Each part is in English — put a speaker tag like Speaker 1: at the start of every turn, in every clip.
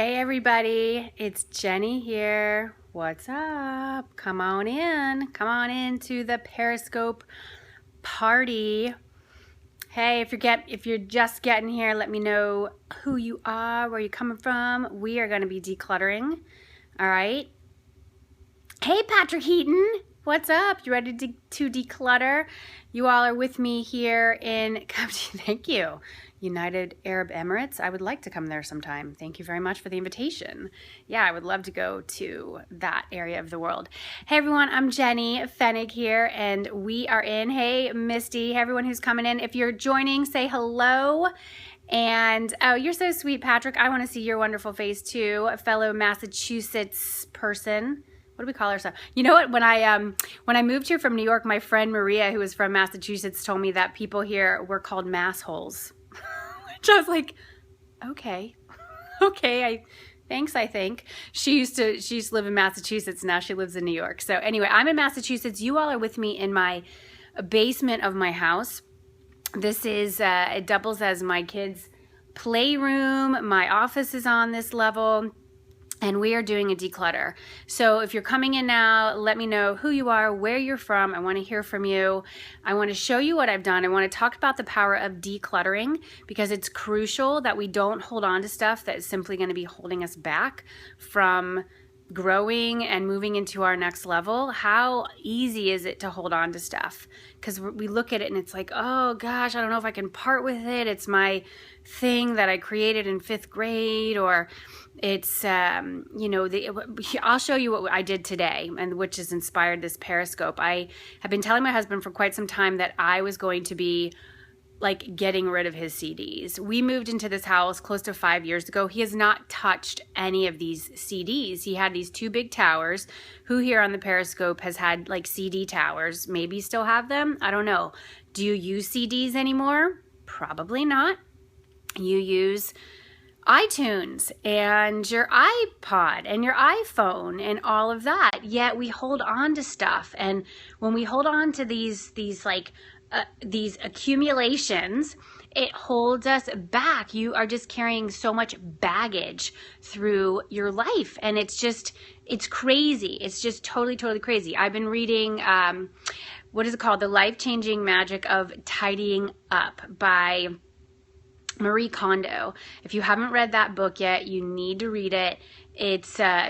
Speaker 1: Hey everybody, it's Jenny here. What's up? Come on in. Come on into the Periscope party. Hey, if you're just getting here, let me know who you are, where you're coming from. We are going to be decluttering. All right. Hey Patrick Heaton, what's up? You ready to declutter? You all are with me here in thank you. United Arab Emirates. I would like to come there sometime. Thank you very much for the invitation. Yeah, I would love to go to that area of the world. Hey everyone, I'm Jenny Fennig here, and we are in. Hey Misty, hey everyone who's coming in. If you're joining, say hello. And oh, you're so sweet, Patrick. I want to see your wonderful face too, a fellow Massachusetts person. What do we call ourselves? You know what? When I moved here from New York, my friend Maria, who was from Massachusetts, told me that people here were called massholes. Which I was like, okay, thanks. I think she used to live in Massachusetts. Now she lives in New York. So anyway, I'm in Massachusetts. You all are with me in my basement of my house. This is it doubles as my kids' playroom. My office is on this level. And we are doing a declutter. So if you're coming in now, let me know who you are, where you're from. I want to hear from you. I want to show you what I've done. I want to talk about the power of decluttering, because it's crucial that we don't hold on to stuff that is simply going to be holding us back from growing and moving into our next level. How easy is it to hold on to stuff? Because we look at it and it's like, oh gosh, I don't know if I can part with it. It's my thing that I created in 5th grade, or it's, I'll show you what I did today, and which has inspired this Periscope. I have been telling my husband for quite some time that I was going to be like getting rid of his CDs. We moved into this house close to 5 years ago. He has not touched any of these CDs. He had these 2 big towers. Who here on the Periscope has had like CD towers? Maybe still have them? I don't know. Do you use CDs anymore? Probably not. You use iTunes and your iPod and your iPhone and all of that. Yet we hold on to stuff. And when we hold on to these accumulations, it holds us back. You are just carrying so much baggage through your life, and it's crazy. It's just totally crazy. I've been reading, what is it called? The Life-Changing Magic of Tidying Up by Marie Kondo. If you haven't read that book yet, you need to read it.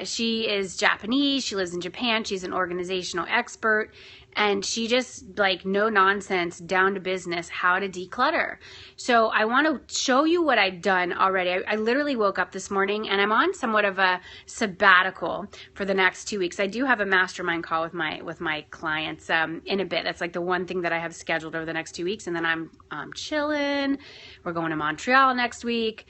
Speaker 1: She is Japanese. She lives in Japan. She's an organizational expert. And she just, like, no nonsense, down to business, how to declutter. So I want to show you what I've done already. I literally woke up this morning, and I'm on somewhat of a sabbatical for the next 2 weeks. I do have a mastermind call with my clients in a bit. That's like the one thing that I have scheduled over the next 2 weeks. And then I'm chilling. We're going to Montreal next week.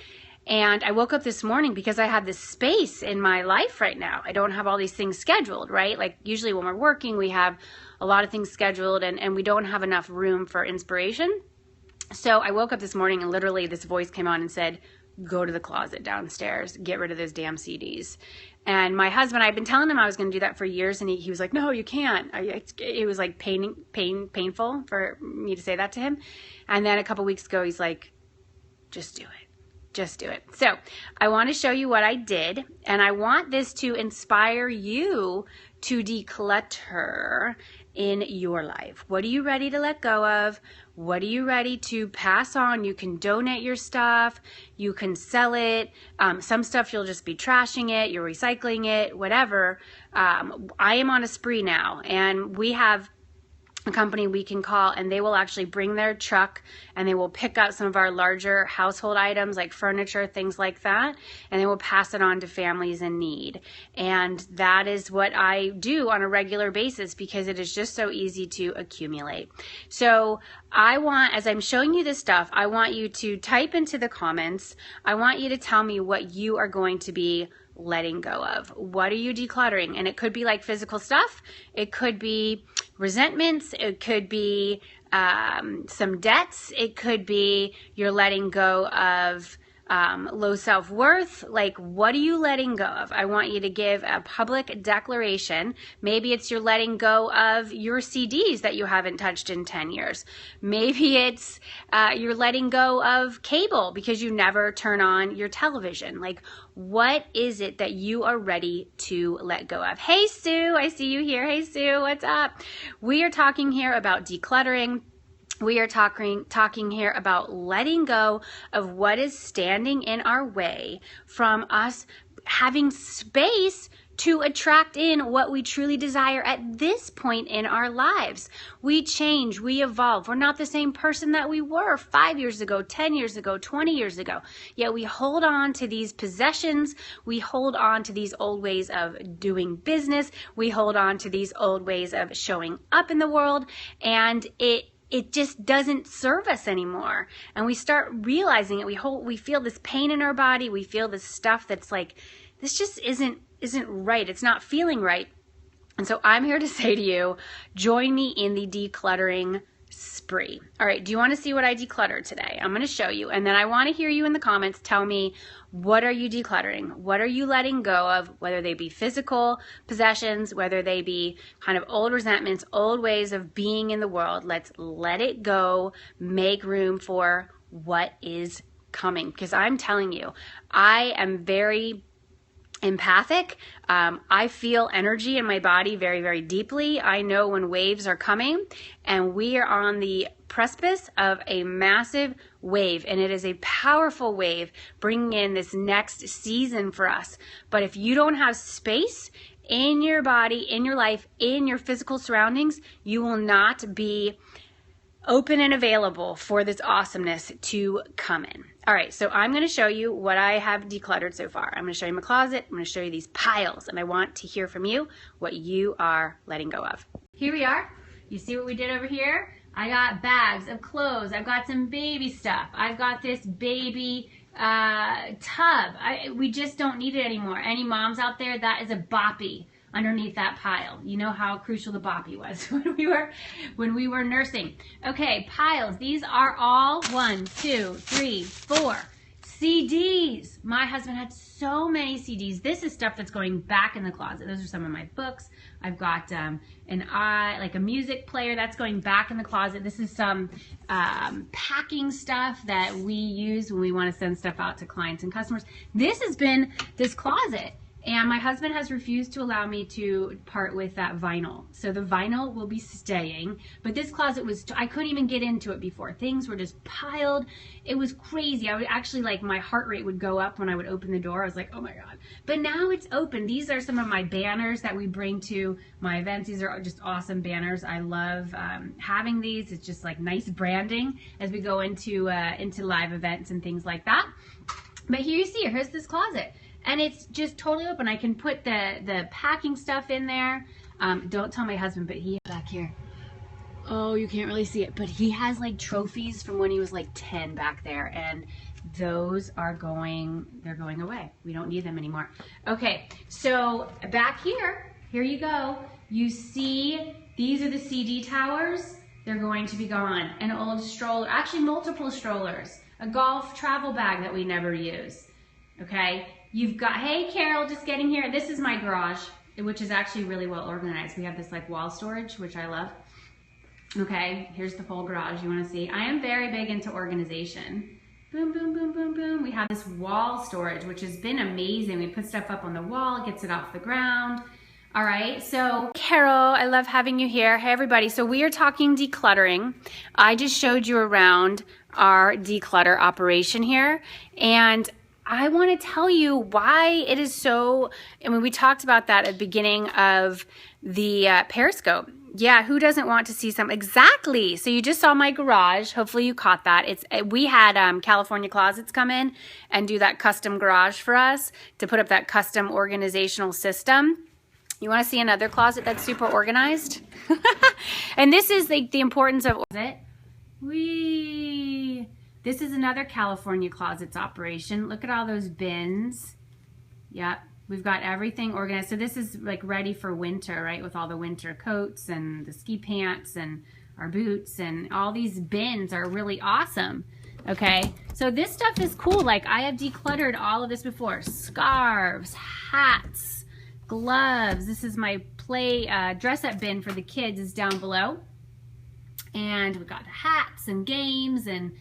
Speaker 1: And I woke up this morning because I had this space in my life right now. I don't have all these things scheduled, right? Like usually when we're working, we have a lot of things scheduled, and we don't have enough room for inspiration. So I woke up this morning and literally this voice came on and said, go to the closet downstairs, get rid of those damn CDs. And my husband, I've been telling him I was going to do that for years, and he was like, no, you can't. It was like painful for me to say that to him. And then a couple weeks ago, he's like, just do it. Just do it. So I want to show you what I did, and I want this to inspire you to declutter in your life. What are you ready to let go of? What are you ready to pass on? You can donate your stuff. You can sell it. Some stuff you'll just be trashing it. You're recycling it, whatever. I am on a spree now, and we have a company we can call, and they will actually bring their truck and they will pick up some of our larger household items like furniture, things like that, and they will pass it on to families in need. And that is what I do on a regular basis because it is just so easy to accumulate. So I want, as I'm showing you this stuff, I want you to type into the comments. I want you to tell me what you are going to be letting go of. What are you decluttering? And it could be like physical stuff. It could be resentments. It could be some debts. It could be you're letting go of low self-worth. Like, what are you letting go of? I want you to give a public declaration. Maybe it's you're letting go of your CDs that you haven't touched in 10 years. Maybe it's you're letting go of cable because you never turn on your television. Like, what is it that you are ready to let go of? Hey, Sue, I see you here. Hey, Sue, what's up? We are talking here about decluttering. We are talking here about letting go of what is standing in our way from us having space to attract in what we truly desire at this point in our lives. We change, we evolve. We're not the same person that we were 5 years ago, 10 years ago, 20 years ago. Yet we hold on to these possessions. We hold on to these old ways of doing business. We hold on to these old ways of showing up in the world, and it just doesn't serve us anymore. And we start realizing it. We feel this pain in our body. We feel this stuff that's like, this just isn't right. It's not feeling right. And so I'm here to say to you, join me in the decluttering spree. All right, do you want to see what I decluttered today? I'm going to show you, and then I want to hear you in the comments tell me, what are you decluttering? What are you letting go of, whether they be physical possessions, whether they be kind of old resentments, old ways of being in the world. Let's let it go, make room for what is coming. Because I'm telling you, I am very empathic. I feel energy in my body very, very deeply. I know when waves are coming, and we are on the precipice of a massive wave, and it is a powerful wave bringing in this next season for us. But if you don't have space in your body, in your life, in your physical surroundings, you will not be open and available for this awesomeness to come in. All right, so I'm going to show you what I have decluttered so far. I'm going to show you my closet. I'm going to show you these piles, and I want to hear from you what you are letting go of. Here we are. You see what we did over here? I got bags of clothes. I've got some baby stuff. I've got this baby tub. We just don't need it anymore. Any moms out there, that is a boppy underneath that pile. You know how crucial the boppy was when we were nursing. Okay, piles. These are all 1, 2, 3, 4 CDs. My husband had so many CDs. This is stuff that's going back in the closet. Those are some of my books. I've got like a music player that's going back in the closet. This is some packing stuff that we use when we want to send stuff out to clients and customers. This has been this closet. And my husband has refused to allow me to part with that vinyl. So the vinyl will be staying. But this closet was, I couldn't even get into it before. Things were just piled. It was crazy. I would actually, like, my heart rate would go up when I would open the door. I was like, oh my God. But now it's open. These are some of my banners that we bring to my events. These are just awesome banners. I love having these. It's just like nice branding as we go into live events and things like that. But here you see, here's this closet. And it's just totally open. I can put the packing stuff in there. Don't tell my husband, but he back here. Oh, you can't really see it, but he has like trophies from when he was like 10 back there, and those are they're going away. We don't need them anymore. Okay, so back here you go. You see, these are the CD towers. They're going to be gone. An old stroller, actually multiple strollers, a golf travel bag that we never use. Okay. You've got, hey Carol, just getting here. This is my garage, which is actually really well organized. We have this like wall storage, which I love. Okay, here's the full garage you want to see. I am very big into organization. Boom, boom, boom, boom, boom. We have this wall storage, which has been amazing. We put stuff up on the wall, it gets it off the ground. All right, so Carol, I love having you here. Hey everybody, so we are talking decluttering. I just showed you around our declutter operation here, and I want to tell you why it is so, I mean, we talked about that at the beginning of the Periscope. Yeah, who doesn't want to see some? Exactly. So you just saw my garage. Hopefully you caught that. We had California Closets come in and do that custom garage for us to put up that custom organizational system. You want to see another closet that's super organized? And this is the importance of it. This is another California Closets operation. Look at all those bins. Yep, we've got everything organized. So this is like ready for winter, right? With all the winter coats and the ski pants and our boots, and all these bins are really awesome. Okay, so this stuff is cool. Like, I have decluttered all of this before. Scarves, hats, gloves. This is my play dress-up bin for the kids is down below. And we've got hats and games and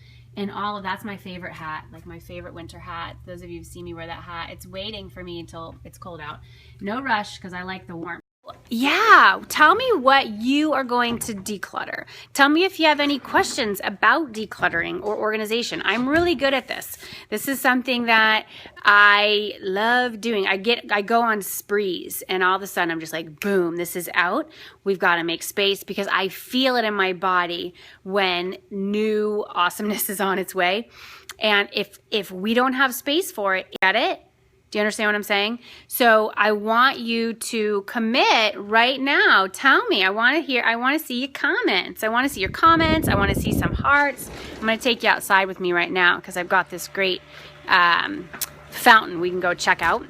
Speaker 1: all of that's my favorite hat, like my favorite winter hat. Those of you who've seen me wear that hat, it's waiting for me until it's cold out. No rush, because I like the warmth. Yeah, tell me what you are going to declutter. Tell me if you have any questions about decluttering or organization. I'm really good at this. This is something that I love doing. I go on sprees and all of a sudden I'm just like, boom, this is out. We've got to make space because I feel it in my body when new awesomeness is on its way. And if we don't have space for it, get it? Do you understand what I'm saying? So I want you to commit right now. Tell me. I want to see your comments. I want to see your comments. I want to see some hearts. I'm going to take you outside with me right now because I've got this great fountain we can go check out.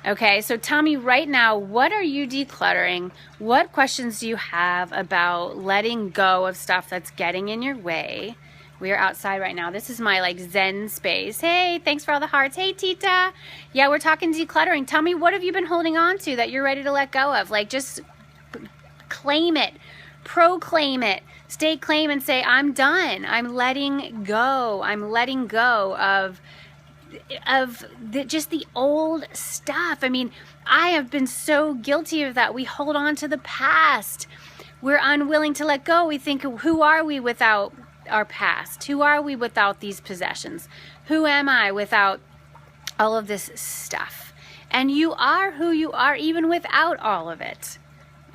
Speaker 1: Okay, so tell me right now, what are you decluttering? What questions do you have about letting go of stuff that's getting in your way? We are outside right now. This is my like Zen space. Hey, thanks for all the hearts. Hey, Tita. Yeah, we're talking decluttering. Tell me, what have you been holding on to that you're ready to let go of? Like, just claim it, proclaim it, stay claim and say, I'm done. I'm letting go. I'm letting go of just the old stuff. I mean, I have been so guilty of that. We hold on to the past. We're unwilling to let go. We think, who are we without our past? Who are we without these possessions? Who am I without all of this stuff? And you are who you are even without all of it.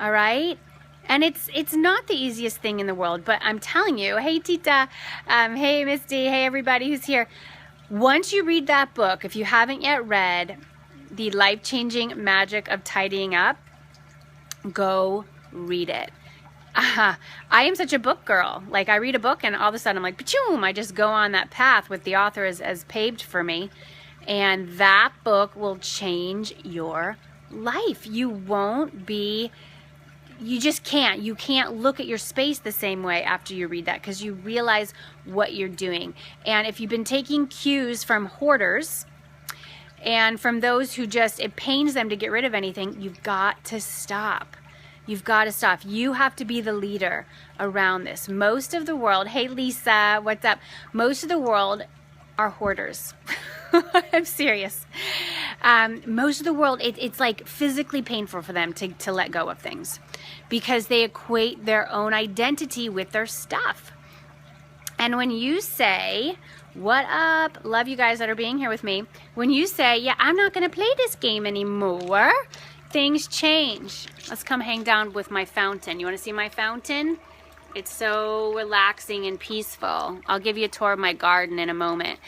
Speaker 1: All right? And it's not the easiest thing in the world, but I'm telling you, hey Tita, hey Misty, hey everybody who's here. Once you read that book, if you haven't yet read The Life-Changing Magic of Tidying Up, go read it. I am such a book girl. Like, I read a book and all of a sudden I'm like, pachoom, I just go on that path with the author as paved for me. And that book will change your life. You just can't. You can't look at your space the same way after you read that because you realize what you're doing. And if you've been taking cues from hoarders and from those who it pains them to get rid of anything, you've got to stop. You've got to stop. You have to be the leader around this. Most of the world, hey Lisa, what's up? Most of the world are hoarders. I'm serious. Most of the world, it's like physically painful for them to let go of things because they equate their own identity with their stuff. And when you say, what up? Love you guys that are being here with me. When you say, yeah, I'm not going to play this game anymore, things change. Let's come hang down with my fountain. You want to see my fountain? It's so relaxing and peaceful. I'll give you a tour of my garden in a moment.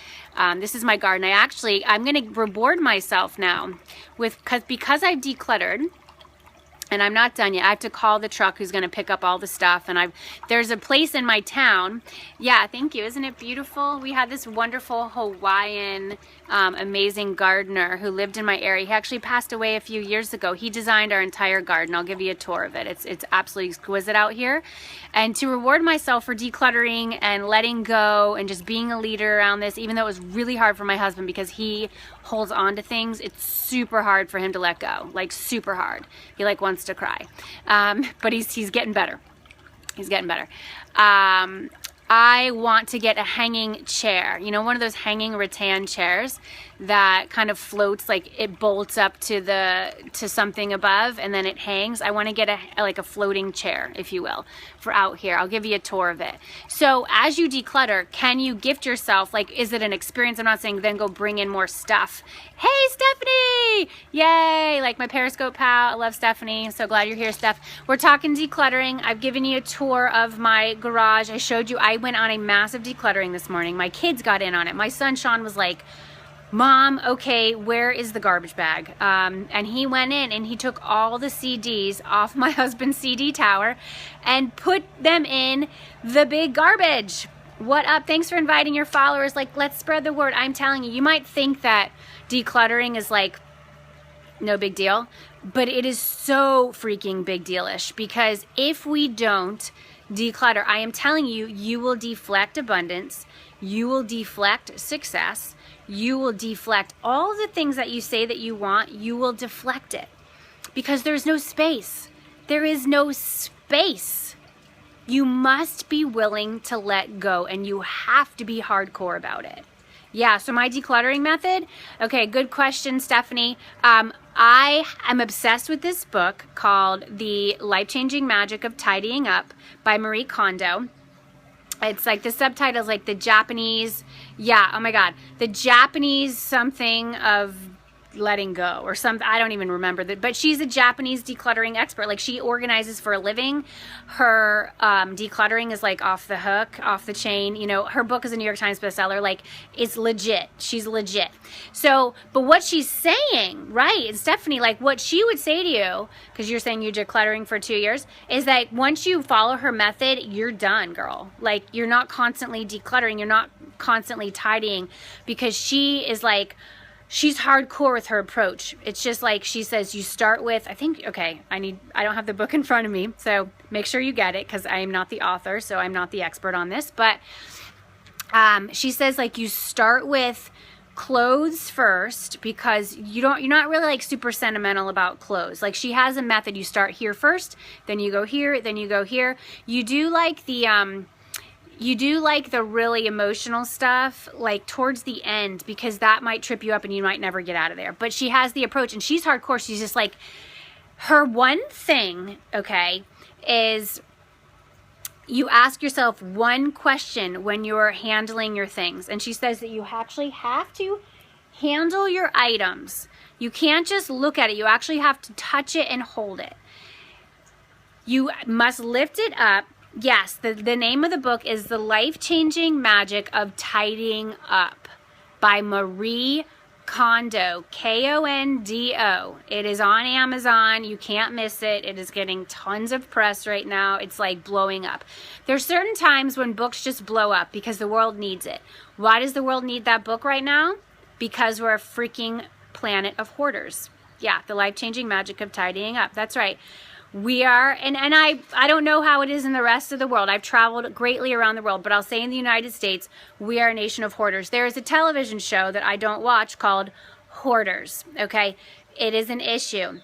Speaker 1: This is my garden. I'm going to reward myself now because I've decluttered. And I'm not done yet. I have to call the truck who's going to pick up all the stuff. And there's a place in my town. Yeah, thank you. Isn't it beautiful? We had this wonderful Hawaiian, amazing gardener who lived in my area. He actually passed away a few years ago. He designed our entire garden. I'll give you a tour of it. It's absolutely exquisite out here. And to reward myself for decluttering and letting go and just being a leader around this, even though it was really hard for my husband because he holds on to things, it's super hard for him to let go. Like, super hard. He wants to cry. But he's getting better. He's getting better. I want to get a hanging chair. You know, one of those hanging rattan chairs that kind of floats, like it bolts up to something above and then it hangs. I want to get a floating chair, if you will, for out here. I'll give you a tour of it. So as you declutter, can you gift yourself? Like, is it an experience? I'm not saying then go bring in more stuff. Hey, Stephanie! Yay! Like my Periscope pal. I love Stephanie. So glad you're here, Steph. We're talking decluttering. I've given you a tour of my garage. I showed you I went on a massive decluttering this morning. My kids got in on it. My son, Sean, was like, Mom, okay, where is the garbage bag? And he went in and he took all the CDs off my husband's CD tower and put them in the big garbage. What up? Thanks for inviting your followers. Like, let's spread the word. I'm telling you, you might think that decluttering is like no big deal, but it is so freaking big dealish because if we don't declutter. I am telling you, you will deflect abundance. You will deflect success. You will deflect all the things that you say that you want. You will deflect it because there's no space. There is no space. You must be willing to let go, and you have to be hardcore about it. Yeah, so my decluttering method. Okay, good question, Stephanie. I am obsessed with this book called The Life-Changing Magic of Tidying Up by Marie Kondo. It's like the subtitle is like the Japanese, oh my God, the Japanese something of letting go or something. I don't even remember that, but she's a Japanese decluttering expert. Like, she organizes for a living. Her decluttering is like off the hook, off the chain. You know, her book is a New York Times bestseller. Like, it's legit. She's legit. So, but what she's saying, right, and Stephanie, like what she would say to you, because you're saying you're decluttering for 2 years, is that once you follow her method, you're done, girl. Like, you're not constantly decluttering. You're not constantly tidying, because she is like, she's hardcore with her approach. It's just like she says, you start with, I don't have the book in front of me, so make sure you get it, because I am not the author, so I'm not the expert on this. But she says, like, you start with clothes first, because you're not really like super sentimental about clothes. Like, she has a method. You start here first, then you go here, then you go here. You do like the really emotional stuff like towards the end, because that might trip you up and you might never get out of there. But she has the approach, and she's hardcore. She's just like, her one thing, okay, is you ask yourself one question when you're handling your things. And she says that you actually have to handle your items. You can't just look at it. You actually have to touch it and hold it. You must lift it up. Yes, the name of the book is The Life-Changing Magic of Tidying Up by Marie Kondo, Kondo. It is on Amazon. You can't miss it. It is getting tons of press right now. It's like blowing up. There's certain times when books just blow up because the world needs it. Why does the world need that book right now? Because we're a freaking planet of hoarders. Yeah, The Life-Changing Magic of Tidying Up. That's right. We are, and I don't know how it is in the rest of the world. I've traveled greatly around the world, but I'll say in the United States, we are a nation of hoarders. There is a television show that I don't watch called Hoarders, okay? It is an issue.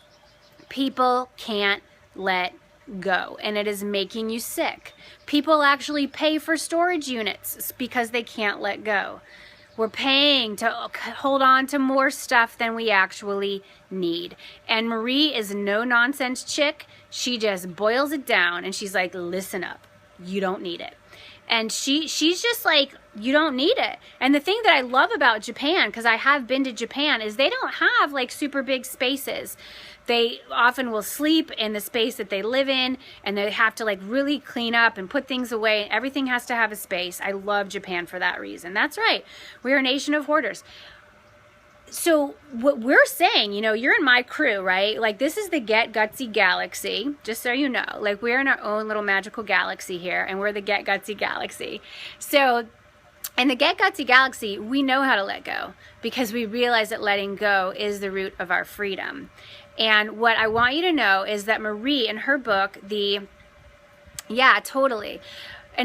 Speaker 1: People can't let go, and it is making you sick. People actually pay for storage units because they can't let go. We're paying to hold on to more stuff than we actually need. And Marie is a no-nonsense chick. She just boils it down, and she's like, listen up. You don't need it. And she's just like, you don't need it. And the thing that I love about Japan, because I have been to Japan, is they don't have like super big spaces. They often will sleep in the space that they live in, and they have to like really clean up and put things away. Everything has to have a space. I love Japan for that reason. That's right. We're a nation of hoarders. So what we're saying, you know, you're in my crew, right? Like, this is the Get Gutsy Galaxy, just so you know. Like, we're in our own little magical galaxy here, and we're the Get Gutsy Galaxy. So in the Get Gutsy Galaxy, we know how to let go, because we realize that letting go is the root of our freedom. And what I want you to know is that Marie, in her book, in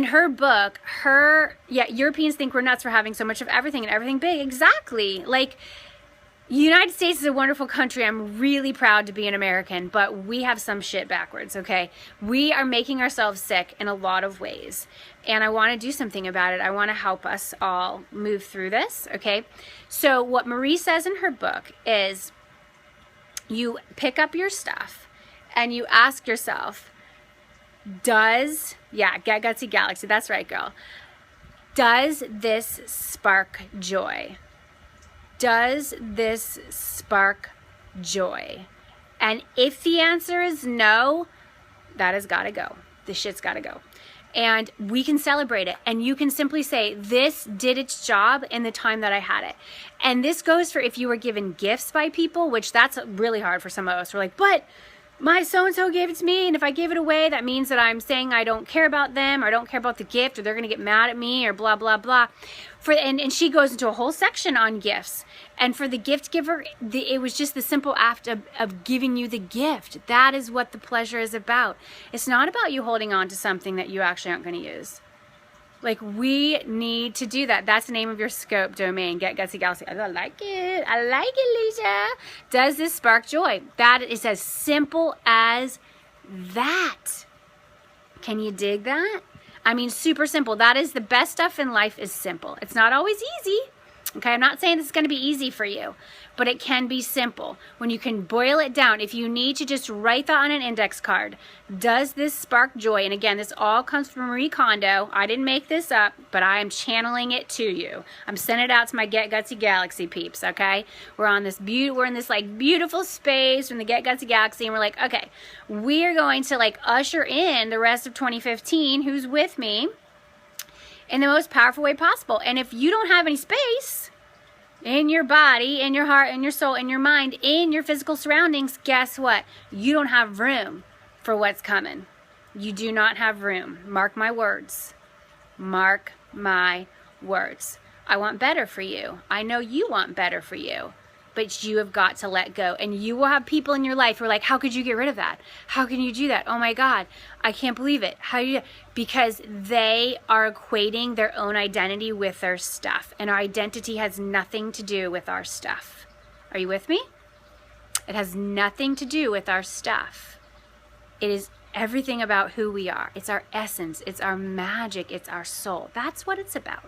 Speaker 1: her book, Europeans think we're nuts for having so much of everything and everything big. Exactly. Like, the United States is a wonderful country. I'm really proud to be an American, but we have some shit backwards, okay? We are making ourselves sick in a lot of ways, and I want to do something about it. I want to help us all move through this, okay? So what Marie says in her book is, you pick up your stuff and you ask yourself, Get Gutsy Galaxy, that's right, girl. Does this spark joy? Does this spark joy? And if the answer is no, that has got to go. The shit's got to go. And we can celebrate it. And you can simply say, this did its job in the time that I had it. And this goes for if you were given gifts by people, which that's really hard for some of us. We're like, but my so-and-so gave it to me, and if I give it away, that means that I'm saying I don't care about them, or I don't care about the gift, or they're going to get mad at me, or blah, blah, blah. And she goes into a whole section on gifts. And for the gift giver, it was just the simple act of giving you the gift. That is what the pleasure is about. It's not about you holding on to something that you actually aren't going to use. Like, we need to do that. That's the name of your scope domain. Get Gutsy Galaxy. I like it. I like it, Lisa. Does this spark joy? That is as simple as that. Can you dig that? I mean, super simple. That is the best stuff in life is simple. It's not always easy. Okay, I'm not saying this is going to be easy for you, but it can be simple when you can boil it down. If you need to just write that on an index card, does this spark joy? And again, this all comes from Marie Kondo. I didn't make this up, but I am channeling it to you. I'm sending it out to my Get Gutsy Galaxy peeps, okay? We're in this like beautiful space from the Get Gutsy Galaxy, and we're like, okay, we're going to like usher in the rest of 2015. Who's with me? In the most powerful way possible. And if you don't have any space in your body, in your heart, in your soul, in your mind, in your physical surroundings, guess what? You don't have room for what's coming. You do not have room. Mark my words. Mark my words. I want better for you. I know you want better for you. But you have got to let go. And you will have people in your life who are like, how could you get rid of that? How can you do that? Oh my God, I can't believe it. How do you? Because they are equating their own identity with their stuff. And our identity has nothing to do with our stuff. Are you with me? It has nothing to do with our stuff. It is everything about who we are. It's our essence. It's our magic. It's our soul. That's what it's about.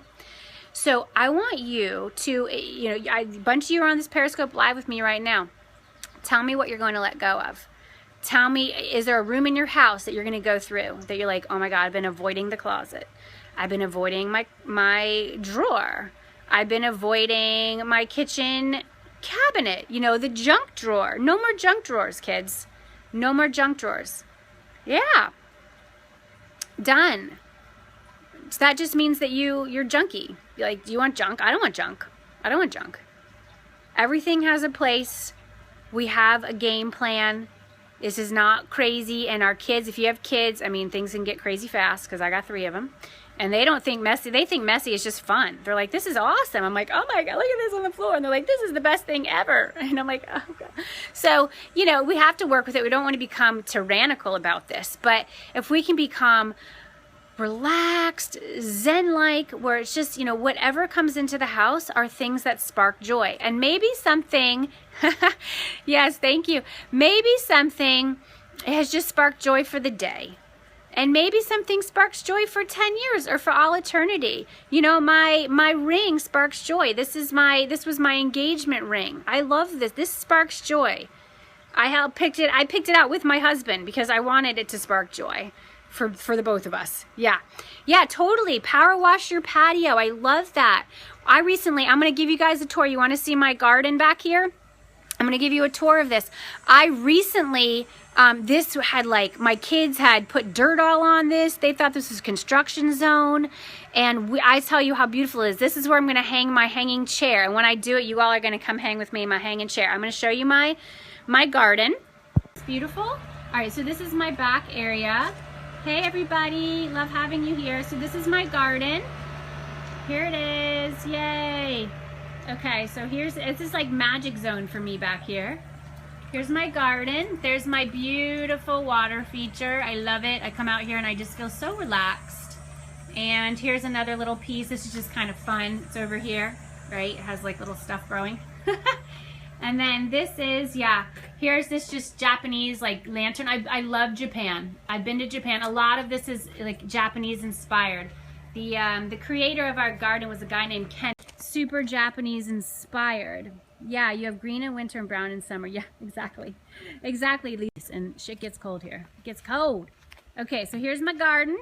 Speaker 1: So I want you to, a bunch of you are on this Periscope Live with me right now. Tell me what you're going to let go of. Tell me, is there a room in your house that you're going to go through that you're like, oh my God, I've been avoiding the closet. I've been avoiding my drawer. I've been avoiding my kitchen cabinet, the junk drawer. No more junk drawers, kids. No more junk drawers. Yeah. Done. So that just means that you're junky. You're like, do you want junk? I don't want junk. I don't want junk. Everything has a place. We have a game plan. This is not crazy. And our kids, if you have kids, I mean, things can get crazy fast because I got 3 of them. And they don't think messy. They think messy is just fun. They're like, this is awesome. I'm like, oh my God, look at this on the floor. And they're like, this is the best thing ever. And I'm like, oh God. So, we have to work with it. We don't want to become tyrannical about this. But if we can become relaxed, zen-like, where it's just, whatever comes into the house are things that spark joy. And maybe something, yes, thank you. Maybe something has just sparked joy for the day. And maybe something sparks joy for 10 years or for all eternity. My ring sparks joy. This was my engagement ring. I love this. This sparks joy. I picked it out with my husband because I wanted it to spark joy. For the both of us. Yeah, totally. Power wash your patio. I love that. I'm going to give you guys a tour. You want to see my garden back here? I'm going to give you a tour of this. I recently, this had my kids had put dirt all on this. They thought this was construction zone. And I tell you how beautiful it is. This is where I'm going to hang my hanging chair. And when I do it, you all are going to come hang with me in my hanging chair. I'm going to show you my garden. It's beautiful. All right, so this is my back area. Hey everybody, love having you here. So this is my garden. Here it is, yay. Okay, so it's this like magic zone for me back here. Here's my garden. There's my beautiful water feature. I love it. I come out here and I just feel so relaxed. And here's another little piece. This is just kind of fun. It's over here, right? It has like little stuff growing. And then this is, here's this just Japanese like lantern. I love Japan. I've been to Japan. A lot of this is like Japanese inspired. The creator of our garden was a guy named Ken. Super Japanese inspired. Yeah, you have green in winter and brown in summer. Yeah, exactly. Exactly. And shit gets cold here. It gets cold. Okay, so here's my garden.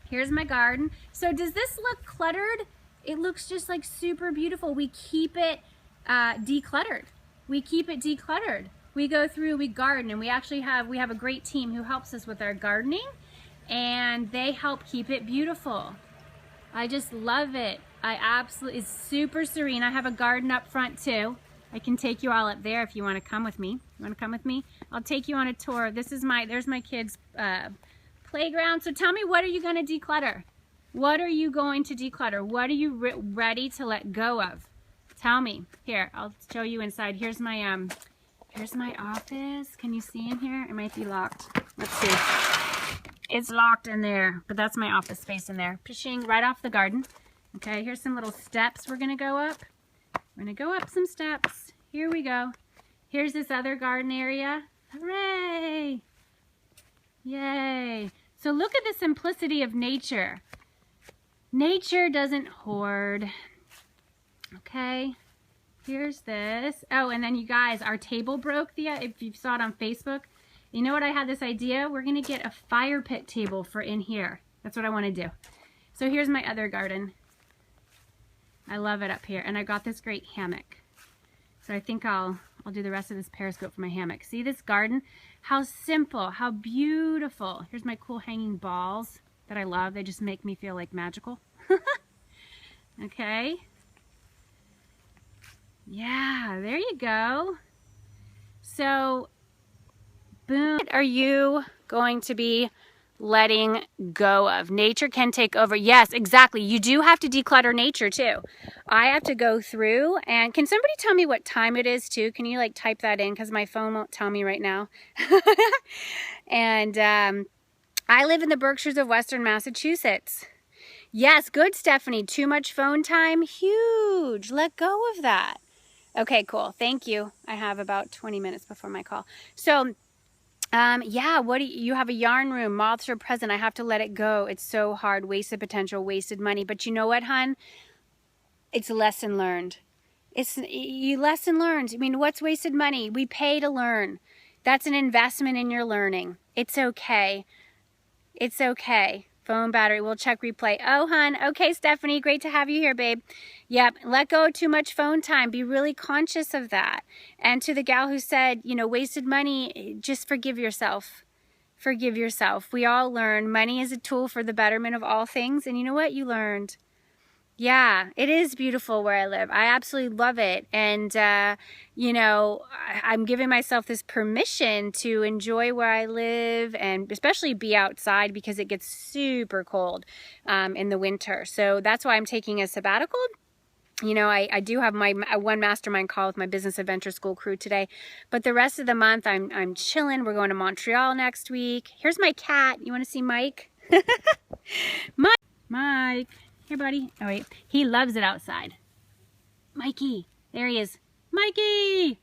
Speaker 1: Here's my garden. So does this look cluttered? It looks just like super beautiful. We keep it decluttered. We keep it decluttered. We go through, we garden, and we have a great team who helps us with our gardening, and they help keep it beautiful. I just love it. It's super serene. I have a garden up front too. I can take you all up there if you want to come with me. You want to come with me? I'll take you on a tour. There's my kids' playground. So tell me, what are you going to declutter? What are you going to declutter? What are you ready to let go of? Tell me. Here, I'll show you inside. Here's my office. Can you see in here? It might be locked. Let's see. It's locked in there, but that's my office space in there. Pushing right off the garden. Okay, here's some little steps we're gonna go up. We're gonna go up some steps. Here we go. Here's this other garden area. Hooray! Yay! So look at the simplicity of nature. Nature doesn't hoard. Okay, here's this. Oh, and then you guys, our table broke. If you saw it on Facebook, you know what? I had this idea. We're gonna get a fire pit table for in here. That's what I want to do. So here's my other garden. I love it up here, and I got this great hammock. So I think I'll do the rest of this periscope for my hammock. See this garden? How simple, how beautiful. Here's my cool hanging balls that I love. They just make me feel like magical. Okay. Yeah, there you go. So, boom. What are you going to be letting go of? Nature can take over. Yes, exactly. You do have to declutter nature too. I have to go through, and can somebody tell me what time it is too? Can you like type that in, because my phone won't tell me right now. And I live in the Berkshires of Western Massachusetts. Yes, good, Stephanie. Too much phone time? Huge. Let go of that. Okay, cool. Thank you. I have about 20 minutes before my call. So, yeah, what do you have a yarn room? Moths are present. I have to let it go. It's so hard. Wasted potential, wasted money. But you know what, hon? It's a lesson learned. You lesson learned. I mean, what's wasted money? We pay to learn. That's an investment in your learning. It's okay. It's okay. Phone battery, we'll check replay. Oh, hon. Okay, Stephanie, great to have you here, babe. Yep, let go of too much phone time. Be really conscious of that. And to the gal who said, you know, wasted money, just forgive yourself. Forgive yourself. We all learn. Money is a tool for the betterment of all things. And you know what? You learned. Yeah, it is beautiful where I live. I absolutely love it. And, you know, I'm giving myself this permission to enjoy where I live and especially be outside because it gets super cold in the winter. So that's why I'm taking a sabbatical. You know, I do have my one mastermind call with my Business Adventure School crew today. But the rest of the month, I'm chilling. We're going to Montreal next week. Here's my cat. You want to see Mike? Mike. Here, buddy. Oh, wait. He loves it outside. Mikey. There he is. Mikey!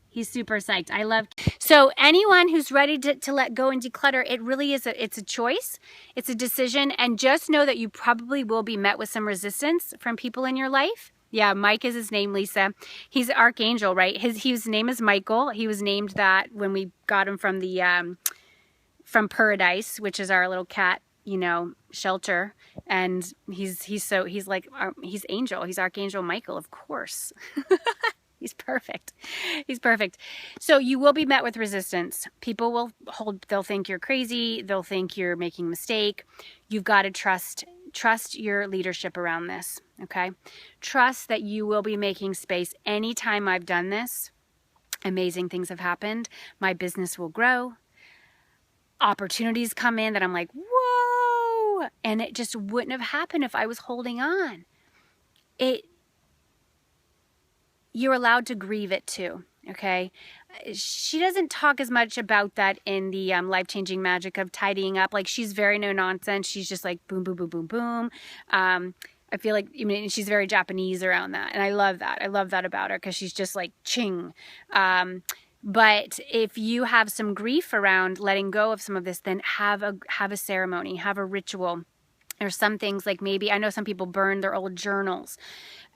Speaker 1: He's super psyched. I love... So anyone who's ready to let go and declutter, it really is it's a choice. It's a decision. And just know that you probably will be met with some resistance from people in your life. Yeah, Mike is his name, Lisa. He's Archangel, right? His name is Michael. He was named that when we got him from the... from Paradise, which is our little cat, you know, shelter. And he's Angel. He's Archangel Michael, of course. He's perfect. He's perfect. So you will be met with resistance. People will they'll think you're crazy. They'll think you're making a mistake. You've got to trust your leadership around this, okay? Trust that you will be making space. Anytime I've done this, amazing things have happened. My business will grow. Opportunities come in that I'm like, whoa, and it just wouldn't have happened if I was holding on. You're allowed to grieve it too, okay? She doesn't talk as much about that in the life-changing magic of tidying up. Like, she's very no nonsense. She's just like boom, boom, boom, boom, boom. I feel like, I mean, she's very Japanese around that, and I love that. I love that about her because she's just like ching. But if you have some grief around letting go of some of this, then have a ceremony, have a ritual. There's some things like maybe, I know some people burn their old journals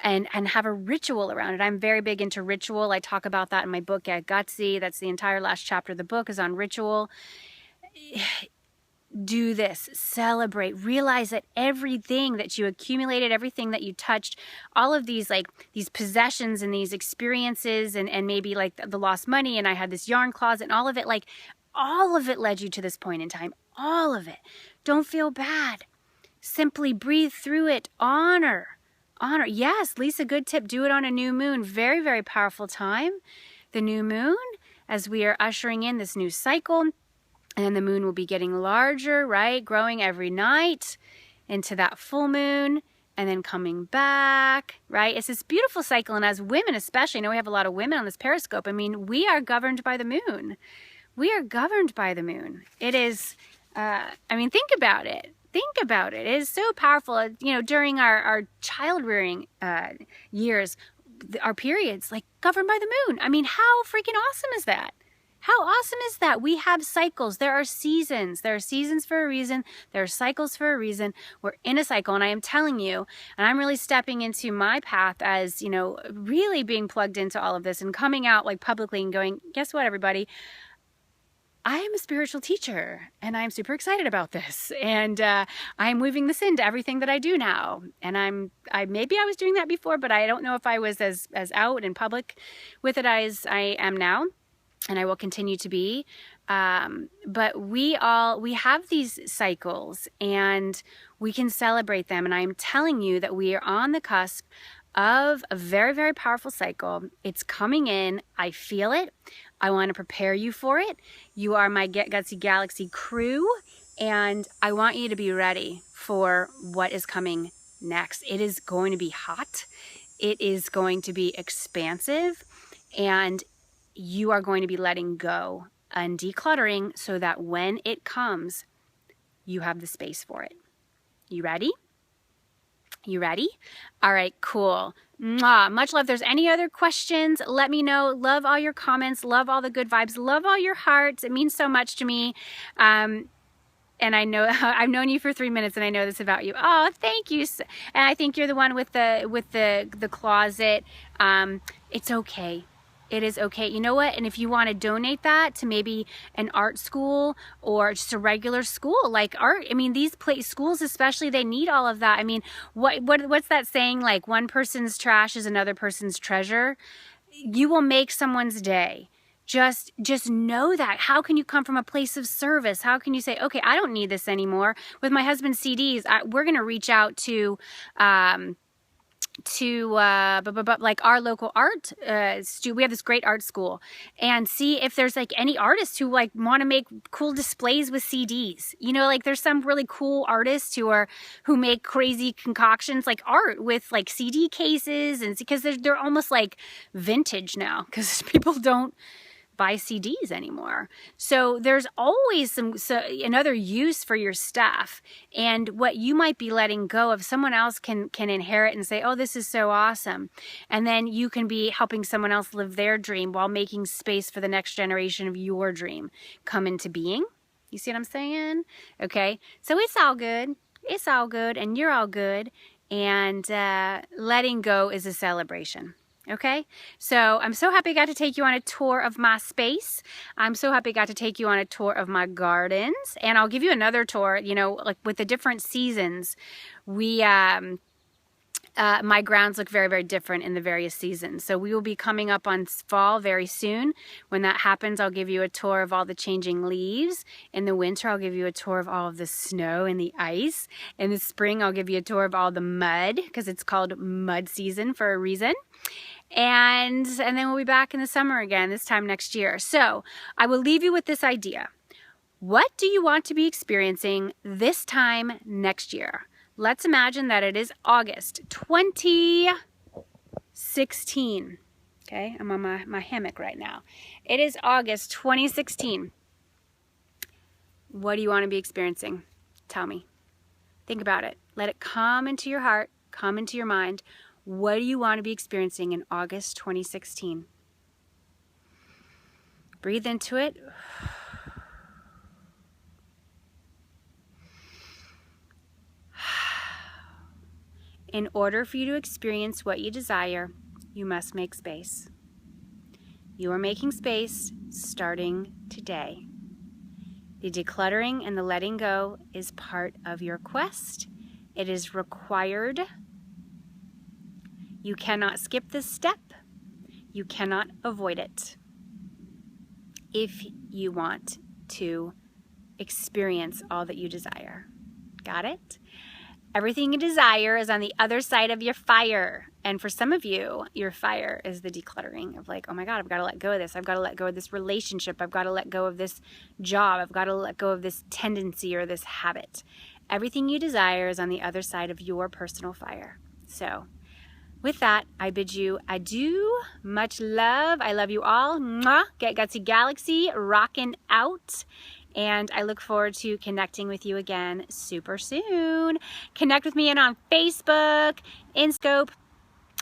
Speaker 1: and have a ritual around it. I'm very big into ritual. I talk about that in my book, Get Gutsy. That's the entire last chapter of the book is on ritual. Do this, celebrate, realize that everything that you accumulated, everything that you touched, all of these these possessions and these experiences and maybe like the lost money, and I had this yarn closet and all of it led you to this point in time. All of it. Don't feel bad. Simply breathe through it. Honor honor. Yes, Lisa, good tip. Do it on a new moon. Very, very powerful time. The new moon, as we are ushering in this new cycle. And then the moon will be getting larger, right? Growing every night into that full moon and then coming back, right? It's this beautiful cycle. And as women especially, I know we have a lot of women on this Periscope. I mean, we are governed by the moon. We are governed by the moon. It is, think about it. Think about it. It is so powerful. You know, during our child rearing years, our periods, like governed by the moon. I mean, how freaking awesome is that? How awesome is that? We have cycles. There are seasons. There are seasons for a reason. There are cycles for a reason. We're in a cycle. And I am telling you, and I'm really stepping into my path as, you know, really being plugged into all of this and coming out like publicly and going, guess what, everybody? I am a spiritual teacher and I'm super excited about this. And I'm weaving this into everything that I do now. And maybe I was doing that before, but I don't know if I was as out in public with it as I am now. And I will continue to be. But we have these cycles and we can celebrate them. And I'm telling you that we are on the cusp of a very, very powerful cycle. It's coming in. I feel it. I want to prepare you for it. You are my Get Gutsy Galaxy crew. And I want you to be ready for what is coming next. It is going to be hot. It is going to be expansive. And you are going to be letting go and decluttering so that when it comes, you have the space for it. You ready? You ready? All right, cool. Mwah. Much love. If there's any other questions, let me know. Love all your comments. Love all the good vibes. Love all your hearts. It means so much to me. And I know I've known you for 3 minutes, and I know this about you. Oh, thank you. And I think you're the one with the closet. It's okay. It is okay. You know what? And if you want to donate that to maybe an art school or just a regular school like art, I mean, these schools especially, they need all of that. I mean, what's that saying? Like, one person's trash is another person's treasure. You will make someone's day. Just know that. How can you come from a place of service? How can you say, okay, I don't need this anymore? With my husband's CDs, we're going to reach out to like our local art we have this great art school, and see if there's like any artists who like want to make cool displays with CDs. You know, like there's some really cool artists who make crazy concoctions like art with like CD cases, and because they're almost like vintage now because people don't buy CDs anymore. So there's always another use for your stuff, and what you might be letting go of, someone else can inherit and say, oh, this is so awesome. And then you can be helping someone else live their dream while making space for the next generation of your dream come into being. You see what I'm saying? Okay. So it's all good. It's all good, and you're all good. And letting go is a celebration. Okay, so I'm so happy I got to take you on a tour of my space. I'm so happy I got to take you on a tour of my gardens, and I'll give you another tour. You know, like with the different seasons, my grounds look very, very different in the various seasons. So we will be coming up on fall very soon. When that happens, I'll give you a tour of all the changing leaves. In the winter, I'll give you a tour of all of the snow and the ice. In the spring, I'll give you a tour of all the mud, because it's called mud season for a reason. And then we'll be back in the summer again, this time next year. So I will leave you with this idea. What do you want to be experiencing this time next year? Let's imagine that it is August 2016. Okay, I'm on my hammock right now. It is August 2016. What do you want to be experiencing? Tell me. Think about it. Let it come into your heart, come into your mind. What do you want to be experiencing in August 2016? Breathe into it. In order for you to experience what you desire, you must make space. You are making space starting today. The decluttering and the letting go is part of your quest. It is required. You cannot skip this step. You cannot avoid it if you want to experience all that you desire. Got it? Everything you desire is on the other side of your fire. And for some of you, your fire is the decluttering of like, oh my God, I've got to let go of this. I've got to let go of this relationship. I've got to let go of this job. I've got to let go of this tendency or this habit. Everything you desire is on the other side of your personal fire. So with that, I bid you adieu. Much love. I love you all. Mwah. Get Gutsy Galaxy rocking out. And I look forward to connecting with you again super soon. Connect with me on Facebook, InScope.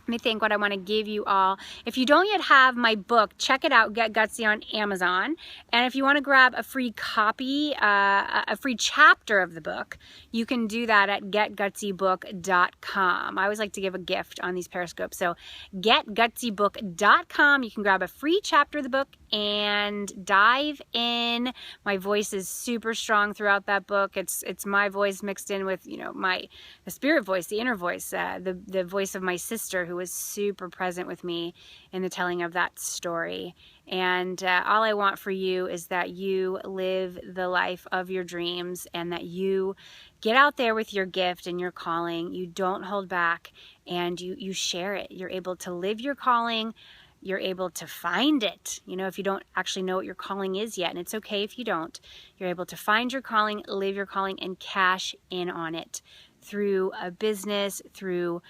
Speaker 1: Let me think what I want to give you all. If you don't yet have my book, check it out, Get Gutsy on Amazon. And if you want to grab a free copy, a free chapter of the book, you can do that at getgutsybook.com. I always like to give a gift on these Periscopes. So getgutsybook.com. You can grab a free chapter of the book and dive in. My voice is super strong throughout that book. It's my voice mixed in with, the spirit voice, the inner voice, the voice of my sister, who was super present with me in the telling of that story. And all I want for you is that you live the life of your dreams and that you get out there with your gift and your calling. You don't hold back and you share it. You're able to live your calling. You're able to find it. If you don't actually know what your calling is yet, and it's okay if you don't, you're able to find your calling, live your calling, and cash in on it through a business, through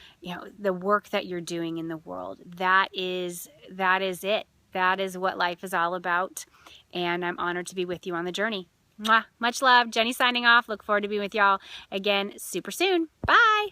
Speaker 1: the work that you're doing in the world. That is it. That is what life is all about. And I'm honored to be with you on the journey. Mwah. Much love. Jenny signing off. Look forward to being with y'all again super soon. Bye.